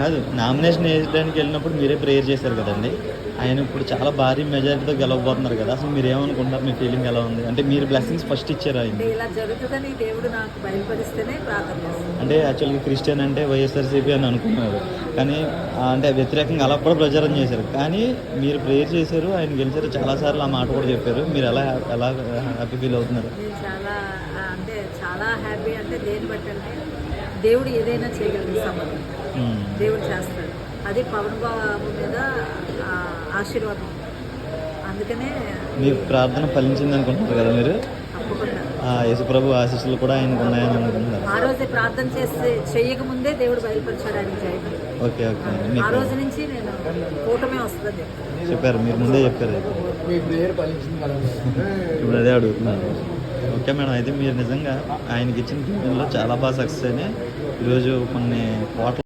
కాదు, నామినేషన్ వేయడానికి వెళ్ళినప్పుడు మీరే ప్రేయర్ చేశారు కదండి. ఆయన ఇప్పుడు చాలా భారీ మెజారిటీతో గెలవబోతున్నారు కదా, అసలు మీరు ఏమనుకుంటారు? మీ ఫీలింగ్ ఎలా ఉంది? అంటే మీరు బ్లెస్సింగ్స్ ఫస్ట్ ఇచ్చారు ఆయన. అంటే ఇలా జరుగుతుందని దేవుడు నాకు బయలుపరిస్తేనే ప్రార్థన చేస్తాను. అంటే యాక్చువల్గా క్రిస్టియన్ అంటే వైఎస్ఆర్సీపీ అని అనుకున్నారు, కానీ అంటే వ్యతిరేకంగా అలా కూడా ప్రచారం చేశారు. కానీ మీరు ప్రేయర్ చేశారు, ఆయన గెలిచారు, చాలాసార్లు ఆ మాట కూడా చెప్పారు. మీరు ఎలా ఎలా హ్యాపీ ఫీల్ అవుతున్నారు? నేను చాలా అంటే చాలా హ్యాపీ. అంటే దేని బట్టి అంటే దేవుడు ఏదైనా చేయగలిగే సంబంధం దేవుడు చేస్తాడు. అది పవన్ బాబు మీద ఆశీర్వాదం. అందుకనే మీ ప్రార్థన ఫలించింది అనుకుంటున్నారు కదా మీరు? తప్పకుండా యేసుప్రభు ఆశీస్సులు కూడా ఆయనకు ఉన్నాయని అనుకుంటున్నారు. ఆ రోజే ప్రార్థన చేయకముందే దేవుడు బయలుపరిచాడు ఆయన చేయడం. ఓకే ఓకే, ఆ రోజు నుంచి నేను కూటమే వస్తుంది చెప్పారు, మీరు ముందే చెప్పారు. ఇప్పుడు అదే అడుగుతున్నారు. ఓకే మేడం, అయితే మీరు నిజంగా ఆయనకి ఇచ్చిన దీవెనలో చాలా బాగా సక్సెస్ అయినాయి. ఈరోజు కొన్ని కోట్ల